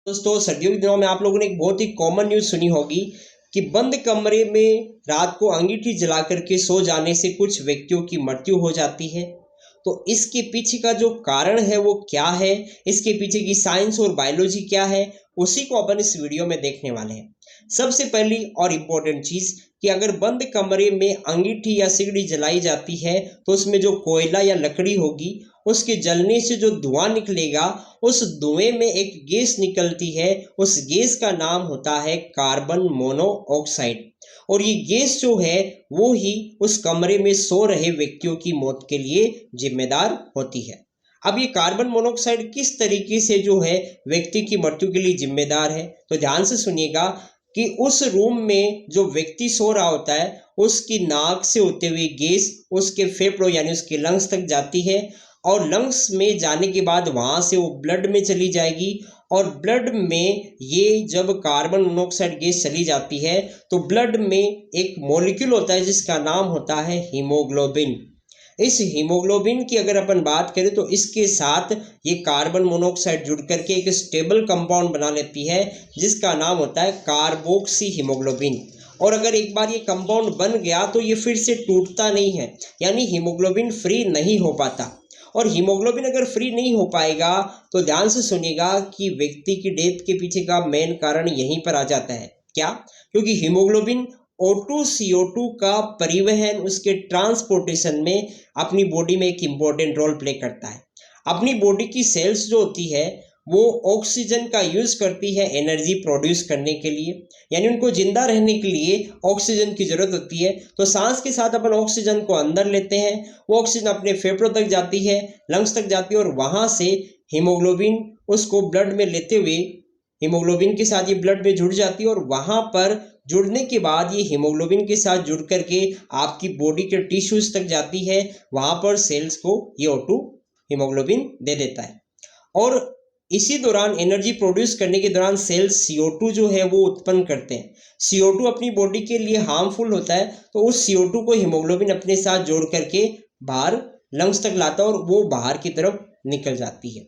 दोस्तों, सर्दियों के दिनों में आप लोगों ने एक बहुत ही कॉमन न्यूज़ सुनी होगी कि बंद कमरे में रात को अंगीठी जला करके सो जाने से कुछ व्यक्तियों की मृत्यु हो जाती है। तो इसके पीछे का जो कारण है वो क्या है, इसके पीछे की साइंस और बायोलॉजी क्या है, उसी को अपन इस वीडियो में देखने वाले हैं। सबसे पहली और इम्पोर्टेंट चीज़ कि अगर बंद कमरे में अंगीठी या सिगड़ी जलाई जाती है तो उसमें जो कोयला या लकड़ी होगी उसके जलने से जो धुआं निकलेगा, उस धुएं में एक गैस निकलती है। उस गैस का नाम होता है कार्बन मोनोऑक्साइड। और ये गैस जो है वो ही उस कमरे में सो रहे व्यक्तियों की मौत के लिए जिम्मेदार होती है। अब ये कार्बन मोनोऑक्साइड किस तरीके से जो है व्यक्ति की मृत्यु के लिए जिम्मेदार है, तो ध्यान से सुनिएगा कि उस रूम में जो व्यक्ति सो रहा होता है उसकी नाक से होते हुए गैस उसके फेफड़ों यानी उसके लंग्स तक जाती है, और लंग्स में जाने के बाद वहाँ से वो ब्लड में चली जाएगी। और ब्लड में ये जब कार्बन मोनोऑक्साइड गैस चली जाती है तो ब्लड में एक मॉलिक्यूल होता है जिसका नाम होता है हीमोग्लोबिन। इस हीमोग्लोबिन की अगर अपन बात करें तो इसके साथ ये कार्बन मोनोऑक्साइड जुड़ करके एक स्टेबल कंपाउंड बना लेती है जिसका नाम होता है कार्बोक्सी हीमोग्लोबिन। और अगर एक बार ये कंपाउंड बन गया तो ये फिर से टूटता नहीं है, यानी हीमोग्लोबिन फ्री नहीं हो पाता। और हीमोग्लोबिन अगर फ्री नहीं हो पाएगा तो ध्यान से सुनिएगा कि व्यक्ति की डेथ के पीछे का मेन कारण यहीं पर आ जाता है। क्या? क्योंकि हीमोग्लोबिन O2 CO2 का परिवहन, उसके ट्रांसपोर्टेशन में अपनी बॉडी में एक इम्पोर्टेंट रोल प्ले करता है। अपनी बॉडी की सेल्स जो होती है वो ऑक्सीजन का यूज़ करती है एनर्जी प्रोड्यूस करने के लिए, यानी उनको जिंदा रहने के लिए ऑक्सीजन की ज़रूरत होती है। तो सांस के साथ अपन ऑक्सीजन को अंदर लेते हैं, वो ऑक्सीजन अपने फेफड़ों तक जाती है, लंग्स तक जाती है, और वहाँ से हीमोग्लोबिन उसको ब्लड में लेते हुए हीमोग्लोबिन के साथ ये ब्लड में जुड़ जाती है। और वहाँ पर जुड़ने के बाद ये हीमोग्लोबिन के साथ जुड़ करके आपकी बॉडी के टिश्यूज तक जाती है, वहाँ पर सेल्स को ये O2 हीमोग्लोबिन दे देता है। और इसी दौरान एनर्जी प्रोड्यूस करने के दौरान सेल्स CO2 जो है वो उत्पन्न करते हैं। CO2 अपनी बॉडी के लिए हार्मफुल होता है, तो उस CO2 को हीमोग्लोबिन अपने साथ जोड़ करके बाहर लंग्स तक लाता है और वो बाहर की तरफ निकल जाती है।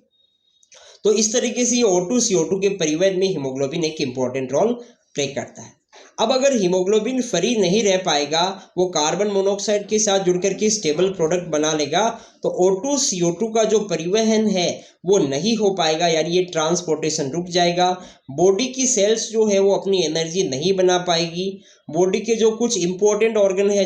तो इस तरीके से ये O2 CO2 के परिवहन में हीमोग्लोबिन एक इम्पॉर्टेंट रोल प्ले करता है। अब अगर हीमोग्लोबिन फ्री नहीं रह पाएगा, वो कार्बन मोनोऑक्साइड के साथ जुड़ करके स्टेबल प्रोडक्ट बना लेगा, तो O2 CO2 का जो परिवहन है वो नहीं हो पाएगा, यानी ये ट्रांसपोर्टेशन रुक जाएगा। बॉडी की सेल्स जो है वो अपनी एनर्जी नहीं बना पाएगी। बॉडी के जो कुछ इंपॉर्टेंट ऑर्गन है